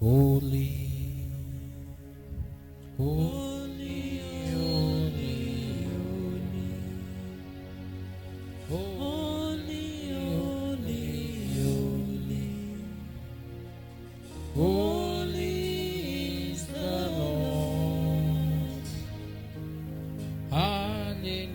Holy, holy, holy, holy, holy, holy, holy is the Lord. Hallelujah.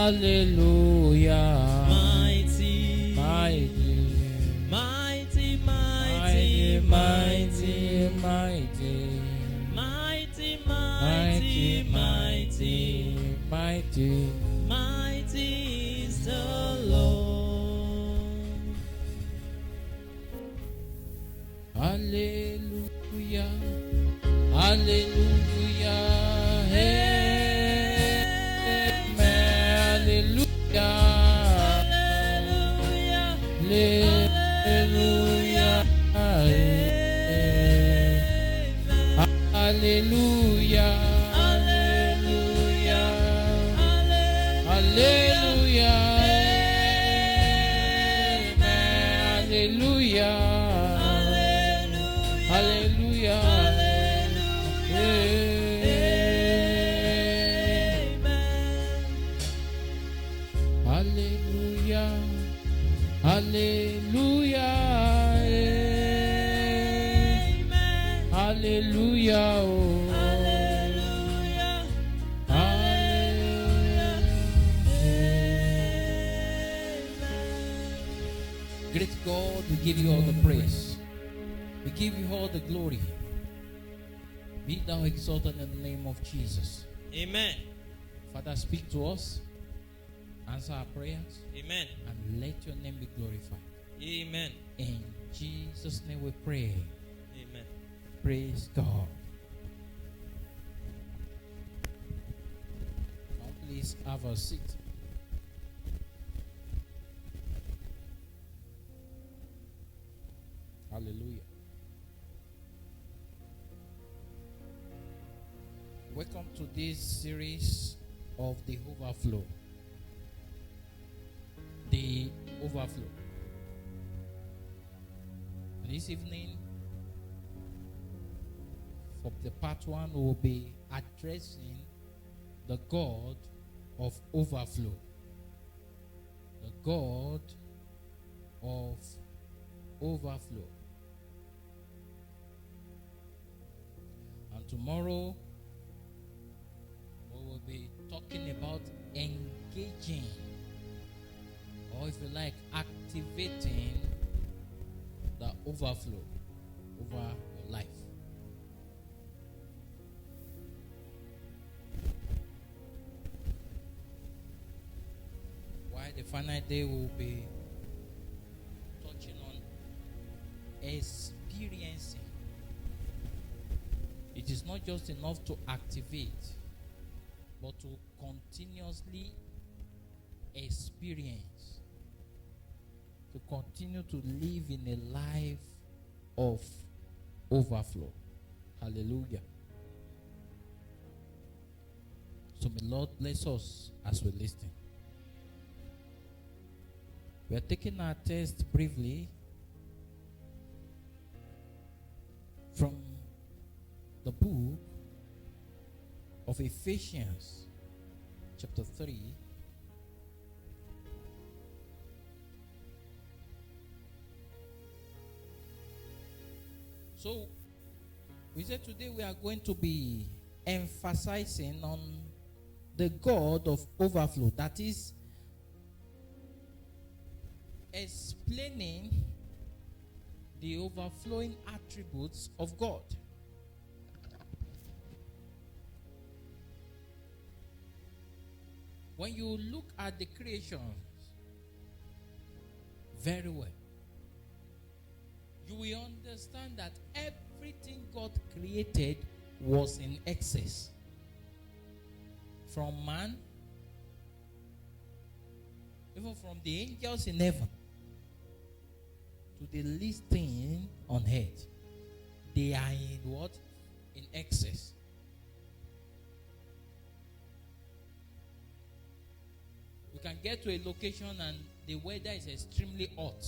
Hallelujah. Mighty, Mighty, mighty, mighty, mighty, mighty, mighty, mighty, mighty, mighty, mighty is the Lord. Hallelujah. Hallelujah. Amen. Hallelujah. Hallelujah. Hallelujah. Hallelujah. Hallelujah. Hallelujah. Hallelujah. Hallelujah. Hallelujah. Hallelujah. Hallelujah. Great God, we give you all the praise. We give you all the glory. Be thou exalted in the name of Jesus. Amen. Father, speak to us. Answer our prayers. Amen. And let your name be glorified. Amen. In Jesus' name we pray. Amen. Praise God. Now please have a seat. Hallelujah. Welcome to this series of the Overflow. The Overflow. This evening, for the part one, we will be addressing the God of overflow. The God of overflow. And tomorrow, we will be talking about engaging, or if you like, activating the overflow over your life. While the final day will be touching on experiencing. It is not just enough to activate, but to continuously experience, to continue to live in a life of overflow. Hallelujah. So may Lord bless us as we listen. We are taking our text briefly from the book of Ephesians chapter 3. So, we said today we are going to be emphasizing on the God of overflow. That is, explaining the overflowing attributes of God. When you look at the creations very well, you will understand that everything God created was in excess. From man, even from the angels in heaven, to the least thing on earth, they are in what? In excess. You can get to a location and the weather is extremely hot.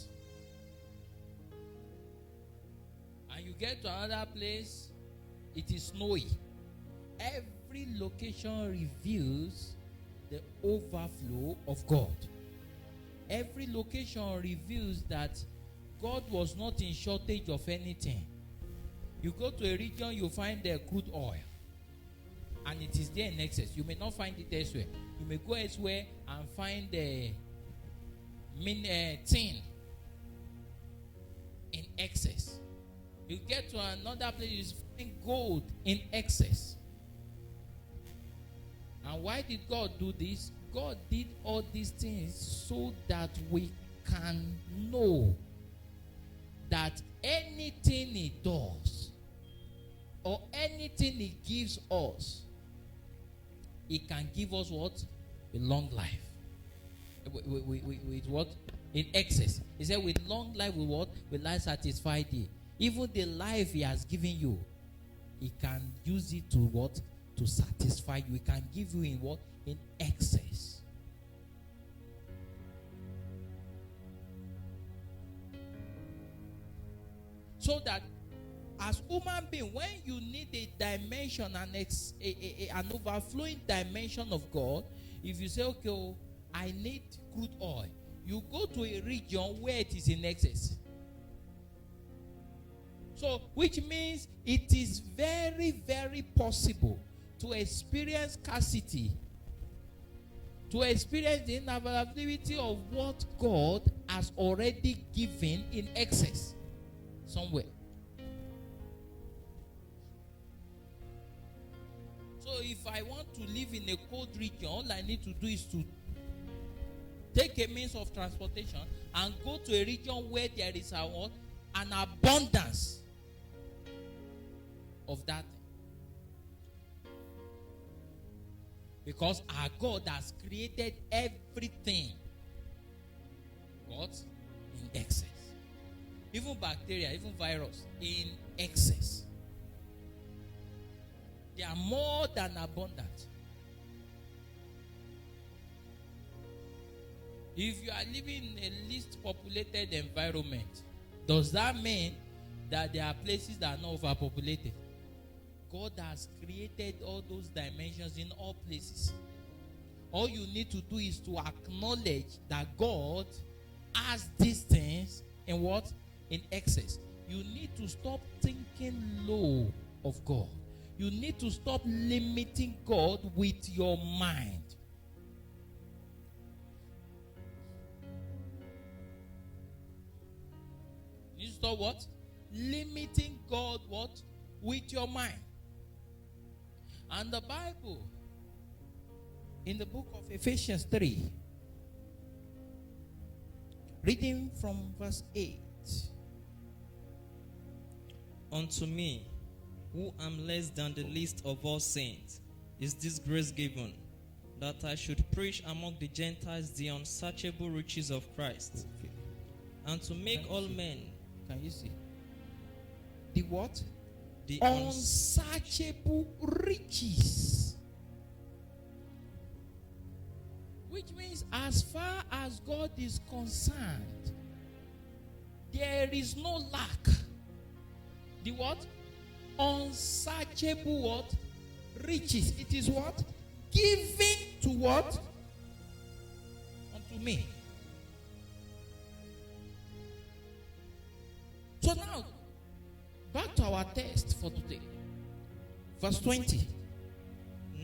And you get to another place, it is snowy. Every location reveals the overflow of God. Every location reveals that God was not in shortage of anything. You go to a region, you find the crude oil, and it is there in excess. You may not find it elsewhere. You may go elsewhere and find the tin in excess. You get to another place, you find gold in excess. And why did God do this? God did all these things so that we can know that anything He does or anything He gives us, He can give us what? A long life. With what? In excess. He said, with long life, with what? Will I satisfy thee? Even the life He has given you, He can use it to what? To satisfy you. He can give you in what? In excess. So that as human being, when you need a dimension, an overflowing dimension of God, if you say, okay, oh, I need crude oil, you go to a region where it is in excess. So, which means it is very, very possible to experience scarcity, to experience the unavailability of what God has already given in excess somewhere. So if I want to live in a cold region, all I need to do is to take a means of transportation and go to a region where there is an abundance of that. Because our God has created everything, what? In excess. Even bacteria, even virus, in excess. They are more than abundant. If you are living in a least populated environment, does that mean that there are places that are not overpopulated? God has created all those dimensions in all places. All you need to do is to acknowledge that God has these things in what? In excess. You need to stop thinking low of God. You need to stop limiting God with your mind. You need to stop what? Limiting God what? With your mind. And the Bible, in the book of Ephesians 3, reading from verse 8. Unto me, who am less than the least of all saints, is this grace given, that I should preach among the Gentiles the unsearchable riches of Christ, Okay. and to make all men. Can you see? The what? The Unsearchable riches. Which means as far as God is concerned, there is no lack. The what? Unsearchable what? Riches. It is what? Given to what? Unto me. So now, back to our text for today. Verse 20.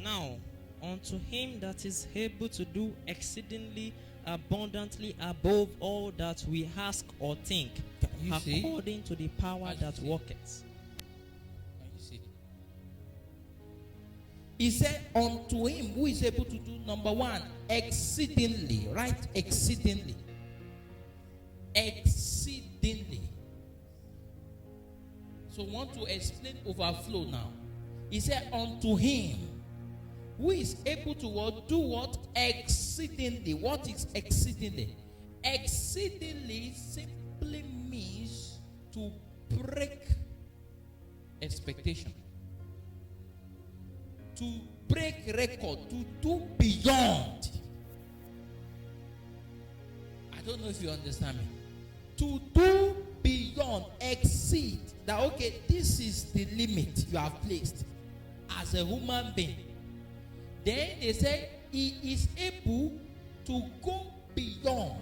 Now, unto him that is able to do exceedingly abundantly above all that we ask or think, Can you see? according to the power Can you that see? worketh. Can you see? He said, unto him who is able to do, number one, exceedingly, right? Exceedingly. Exceedingly. So I want to explain overflow now. He said, unto him who is able to what? Do what? Exceedingly. What is exceedingly? Exceedingly simply means to break expectation. To break record, to do beyond. I don't know if you understand me. To do beyond, exceed. That okay, this is the limit you have placed as a human being. Then they say he is able to go beyond.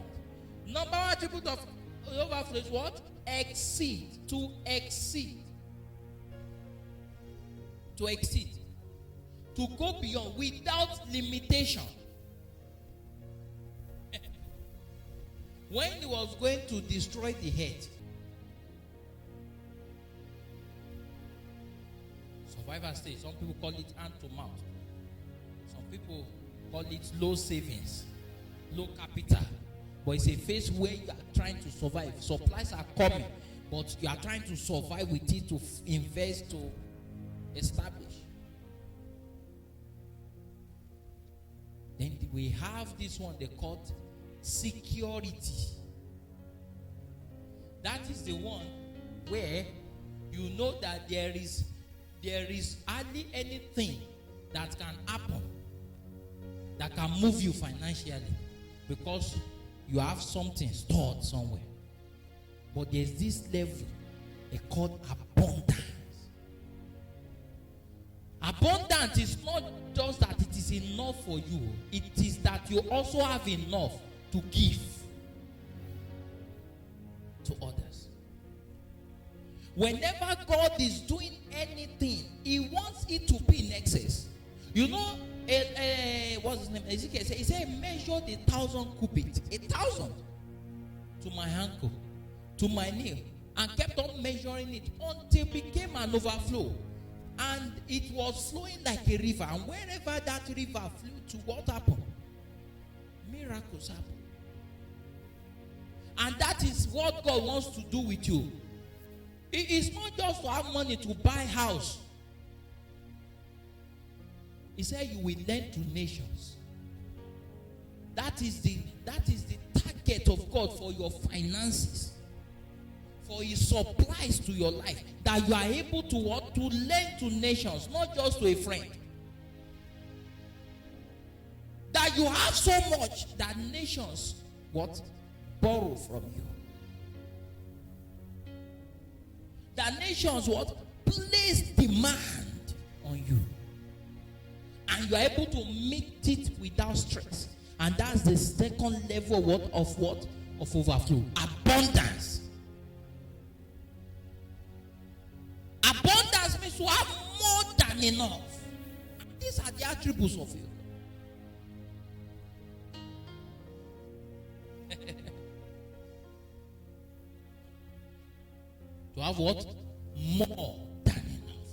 Number one attribute of overflow is what? Exceed. To exceed. To exceed. To go beyond without limitation. When he was going to destroy the head, survivor stage, some people call it hand to mouth. Some people call it low savings, low capital. But it's a phase where you are trying to survive. Supplies are coming, but you are trying to survive with it, to invest, to establish. Then we have this one they call security. That is the one where you know that there is hardly anything that can happen that can move you financially, because you have something stored somewhere. But there's this level they call abundance. Abundance is not just that it is enough for you, it is that you also have enough to give to others. Whenever God is doing anything, he wants it to be in excess. You know, what's his name? Ezekiel said, he said, measure the 1,000 cubits, 1,000 to my ankle, to my knee, and kept on measuring it until it became an overflow. And it was flowing like a river. And wherever that river flew to, what happened? Miracles happen. And that is what God wants to do with you. It is not just to have money to buy house. He said you will lend to nations. That is the target of God for your finances. For his supplies to your life. That you are able to what? To lend to nations, not just to a friend. That you have so much that nations what? Borrow from you. That nations what? Place demand on you. And you are able to meet it without stress. And that's the second level of what? Of overflow. Abundance. Abundance means to have more than enough. These are the attributes of you. To have what? More than enough.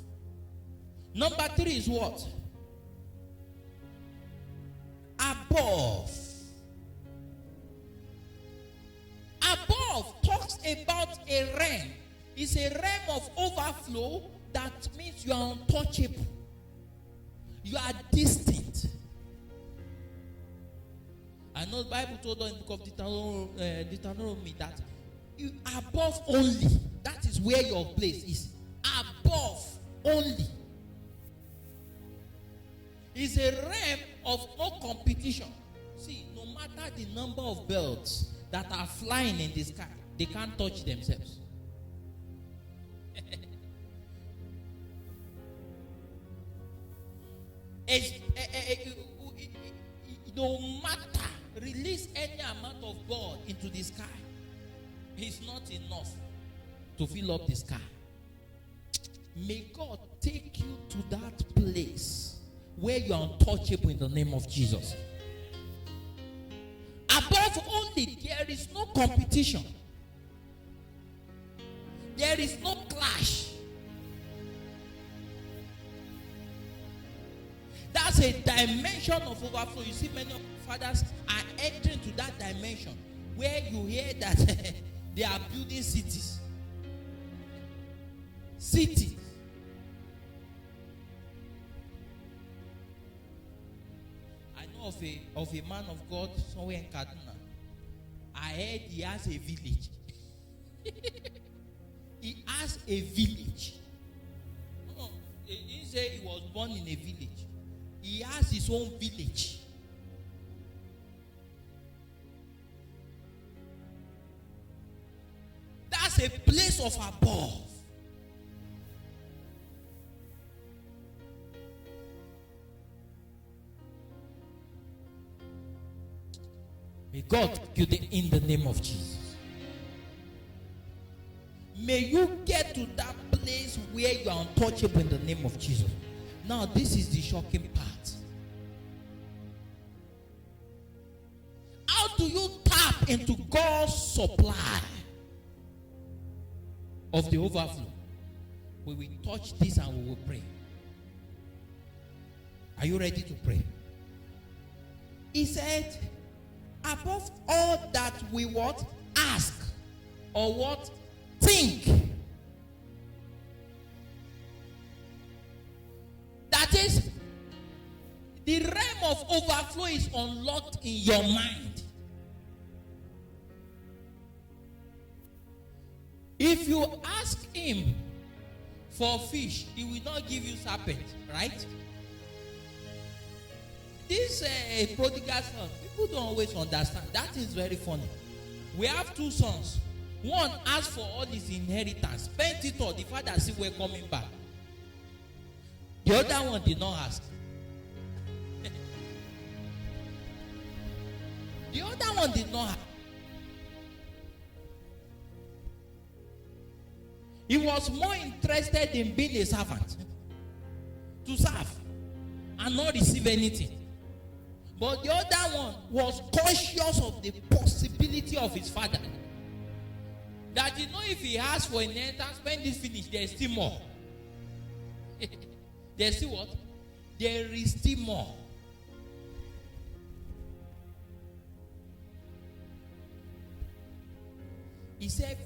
Number 3 is what? Above. Above talks about a realm. It's a realm of overflow. That means you are untouchable. You are distant. I know the Bible told us in the book of Deuteronomy that you above only. That is where your place is. Above only. It's a realm of no competition. See, no matter the number of birds that are flying in the sky, they can't touch themselves. No matter, release any amount of God into the sky, it's not enough to fill up the sky. May God take you to that place where you are untouchable in the name of Jesus. Above only, there is no competition. There is no clash. That's a dimension of overflow. You see, many of fathers are entering to that dimension where you hear that they are building cities. Cities. I know of a man of God somewhere in Kaduna. I heard he has a village. He has a village. No, he said he was born in a village. He has his own village. That's a place of above. May God give you in the name of Jesus. May you get to that place where you are untouchable in the name of Jesus. Now, this is the shocking part. How do you tap into God's supply of the overflow? We will touch this and we will pray. Are you ready to pray? He said, above all that we what? Ask or what? Think. That is, the realm of overflow is unlocked in your mind. If you ask him for fish, he will not give you serpent, right? This prodigal son, people don't always understand. That is very funny. We have two sons. One asked for all his inheritance, spent it all. The father said, we're coming back. The other one did not ask. The other one did not ask. He was more interested in being a servant, to serve and not receive anything. But the other one was conscious of the possibility of his father. That you know, if he asks for inheritance, when this finished, there is still more. There is still what? There is still more. He said,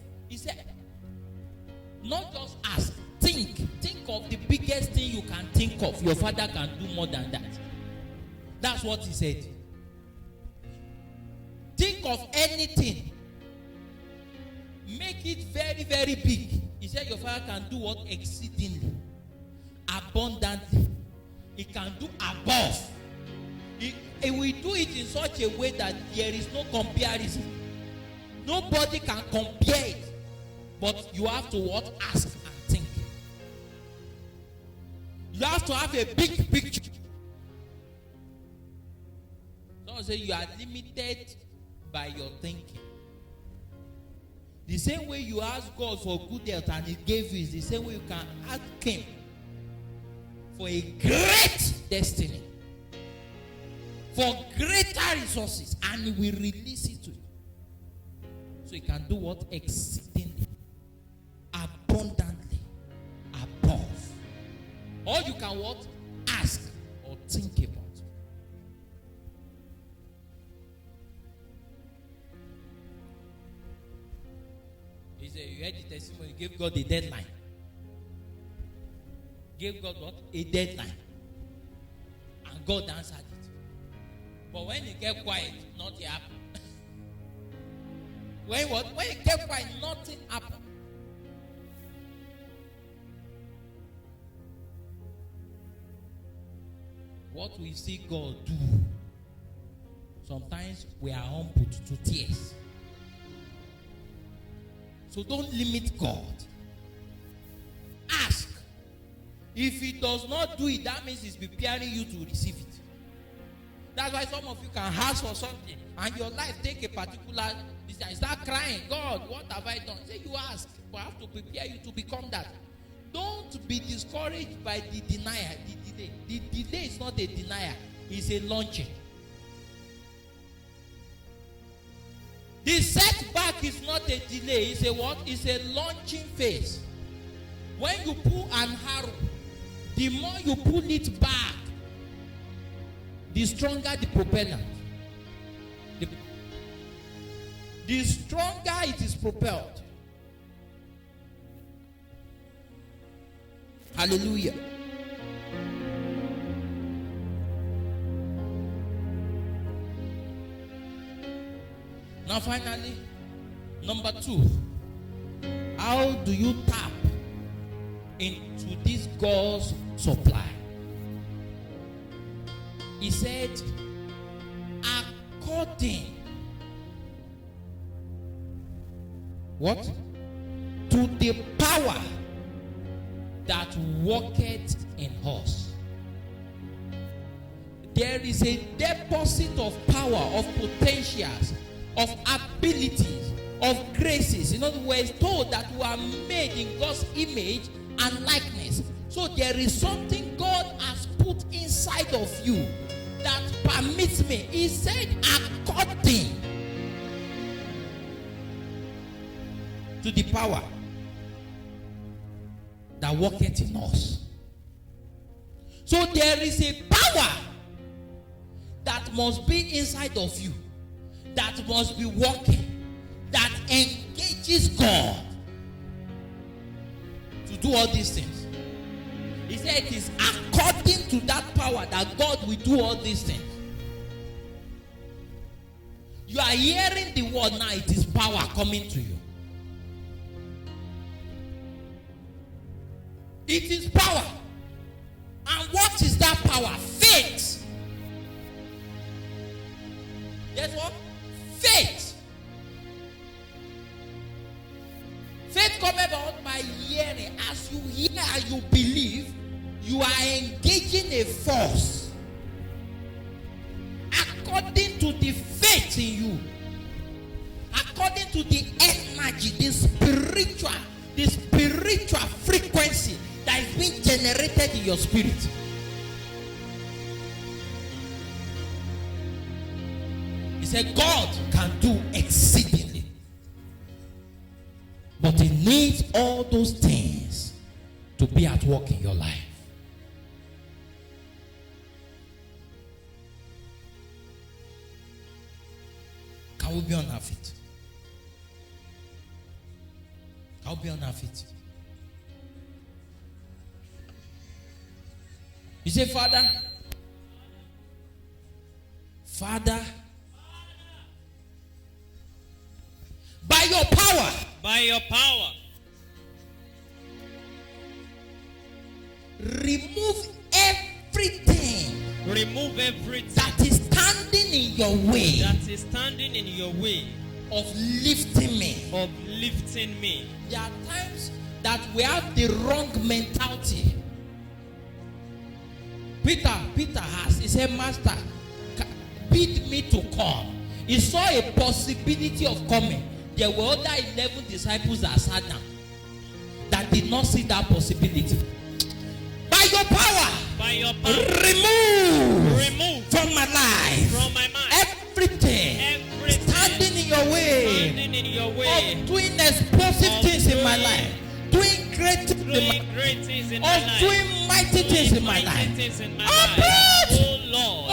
not just ask, think. Think of the biggest thing you can think of. Your father can do more than that. That's what he said. Think of anything. Make it very, very big. He said your father can do what? Exceedingly, abundantly. He can do above. He will do it in such a way that there is no comparison. Nobody can compare it. But you have to what? Ask and think. You have to have a big picture. Someone say you are limited by your thinking. The same way you ask God for good health and He gave you is the same way you can ask Him for a great destiny, for greater resources, and He will release it to you. So He can do what? Exceedingly, abundantly, above. Or you can what? Ask or think about. You heard the testimony, gave God a deadline. Gave God what? A deadline. And God answered it. But when he kept quiet, nothing happened. When he kept quiet, nothing happened. What we see God do, sometimes we are humbled to tears. So don't limit God. Ask. If He does not do it, that means He's preparing you to receive it. That's why some of you can ask for something and your life take a particular decision. Start crying, God, what have I done? Say you ask, but I have to prepare you to become that. Don't be discouraged by the denier, the delay. The delay is not a denier, it's a launching. The setback is not a delay, it's a what? It's a launching phase. When you pull an arrow, the more you pull it back, the stronger the propellant. The stronger it is propelled. Hallelujah. Now finally, number 2. How do you tap into this God's supply? He said, according what? To the power that worketh in us. There is a deposit of power, of potentials, of abilities, of graces. In other words, told that we are made in God's image and likeness. So there is something God has put inside of you that permits me. He said, according to the power that worketh in us. So there is a power that must be inside of you, that must be working, that engages God to do all these things. He said it is according to that power that God will do all these things. You are hearing the word now, it is power coming to you. It is power. And what is that power? Faith. Guess what? Faith. Faith comes about by hearing. As you hear and you believe, you are engaging a force according to the faith in you, according to the energy, the spiritual frequency that is being generated in your spirit. He said God can do exceedingly, but he needs all those things to be at work in your life. Can we be on our feet? Can we be on our feet? You say, Father, by your power, remove everything that is standing in your way of lifting me. There are times that we have the wrong mentality. Peter he said, Master, bid me to come. He saw a possibility of coming. There were other 11 disciples that sat down that did not see that possibility. By your power, remove from my life everything standing in your way of doing explosive things in my life, doing great things in my life, doing mighty things in my life. Oh Lord,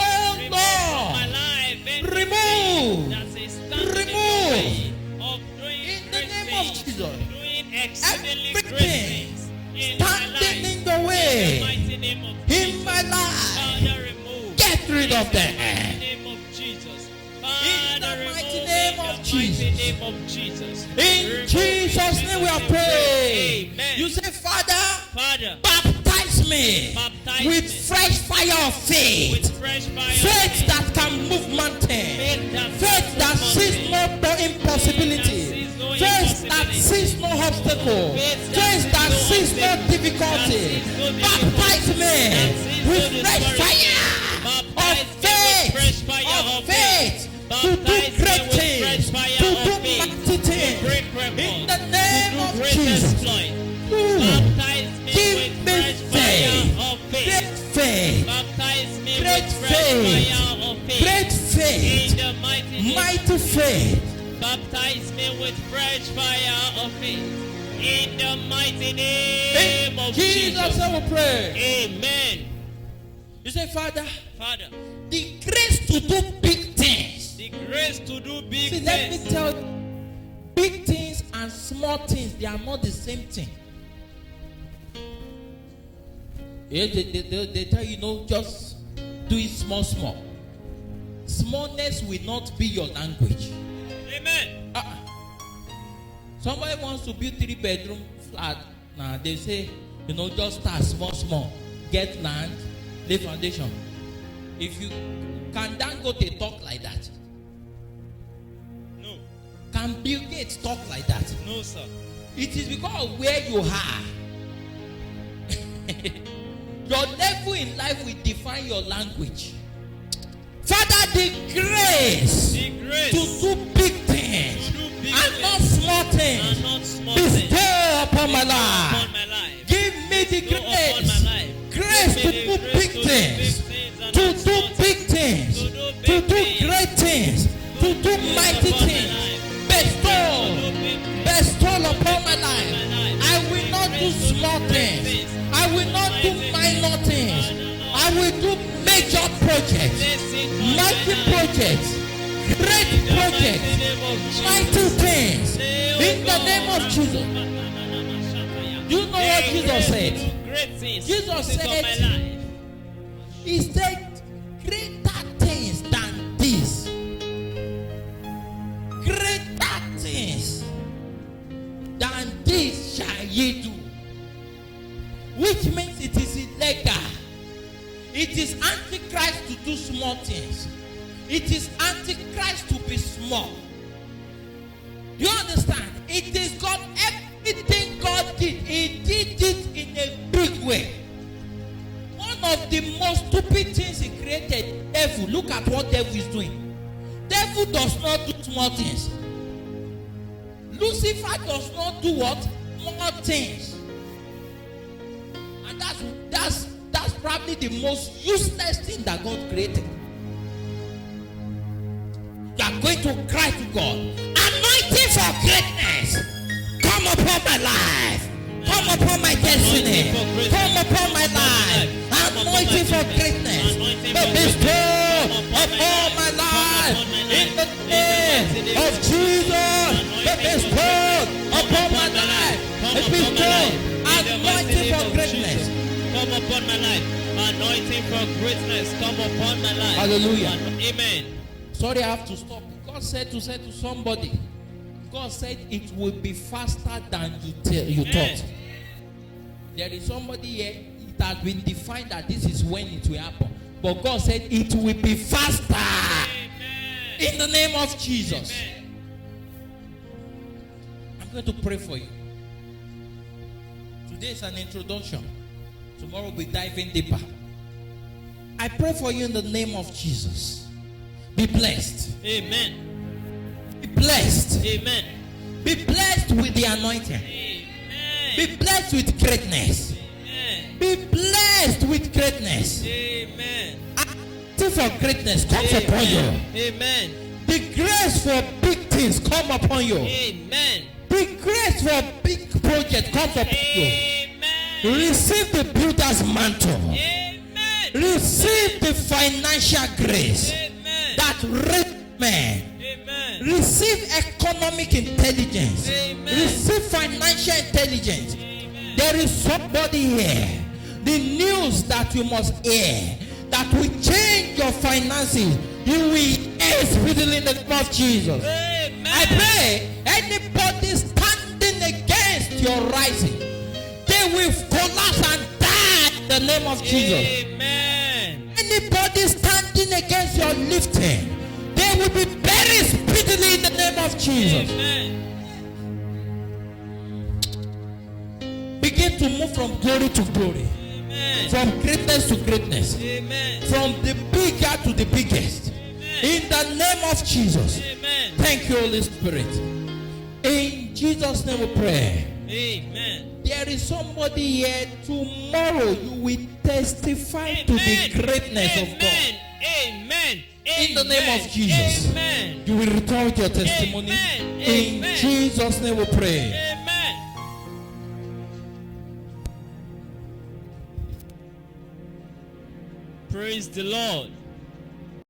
remove in the name of Jesus everything standing in the way in my life. Get rid of them in the mighty name of Jesus. In Jesus' name we are praying. You say, Father, baptize me with fresh fire of faith. Faith that can move mountains. Faith that sees no impossibility. Faith that sees no obstacle. Faith that sees no difficulty. Baptize me with fresh fire of faith. To do great things, to do mighty things in the name of Jesus. Give me faith, great faith, mighty faith. Baptize me with fresh fire of faith in the mighty name of Jesus. Jesus, I will pray. Amen. You say, Father, Father, the grace to do big things. the grace to do big See, things. let me tell you, big things and small things, they are not the same thing. Yeah, they tell you, no, just do it small. Smallness will not be your language. Amen. Somebody wants to build 3-bedroom flat. Now they say, just start small. Get land, lay foundation. If you can Dangote talk like that? No. Can Bill Gates talk like that? No, sir. It is because of where you are. Your level in life will define your language. Father, the grace to do big things and not small things bestow upon my life. Give me the grace to do big things, to do big things, to do great things, to do mighty things. Bestow upon my life. I will not do small things. I will not do minor things. I will do major projects, mighty projects, great projects, mighty things. In the name of Jesus. You know what Jesus said? Jesus said, He said, greater things than this. Greater things than this shall ye do. Which means it is illegal. It is antichrist to do small things. It is antichrist to be small. You understand? It is God. Everything God did, He did it in a big way. One of the most stupid things He created, devil. Look at what devil is doing. Devil does not do small things. Lucifer does not do what? More things. And that's probably the most useless thing that God created. You are going to cry to God. Anointing for greatness. Come upon my life. Come upon my destiny. Come upon my life. Anointing for greatness. Bestow upon my life. In the name of Jesus. Bestow upon my life. Bestow anointing for greatness. Come upon my life. Anointing for greatness. Come upon my life. Hallelujah. Amen. Sorry, I have to stop. God said to say to somebody, God said it will be faster than you thought. There is somebody here, it has been defined that this is when it will happen. But God said it will be faster. Amen. In the name of Jesus. Amen. I'm going to pray for you. Today is an introduction. Tomorrow we'll dive in deeper. I pray for you in the name of Jesus. Be blessed. Amen. Be blessed. Amen. Be blessed with the anointing. Amen. Be blessed with greatness. Amen. Be blessed with greatness. Amen. Anointing for greatness comes upon you. Amen. The grace for big things come upon you. Amen. The grace for big project comes upon you. Receive the builder's mantle. Amen. Receive the financial grace. Amen. That rich man. Amen. Receive economic intelligence. Amen. Receive financial intelligence. Amen. There is somebody here. The news that you must hear that will change your finances. You will hear speedily in the name of Jesus. Amen. I pray anybody standing against your rising, they will collapse and die in the name of Jesus. Amen. Anybody standing against your lifting, they will be buried speedily in the name of Jesus. Amen. Begin to move from glory to glory. Amen. From greatness to greatness. Amen. From the bigger to the biggest. Amen. In the name of Jesus. Amen. Thank you, Holy Spirit. In Jesus' name we pray. Amen. There is somebody here, tomorrow you will testify to the greatness of God. Amen. In the name of Jesus. Amen. You will return with your testimony. Amen. In Amen. Jesus' name we pray. Amen. Praise the Lord.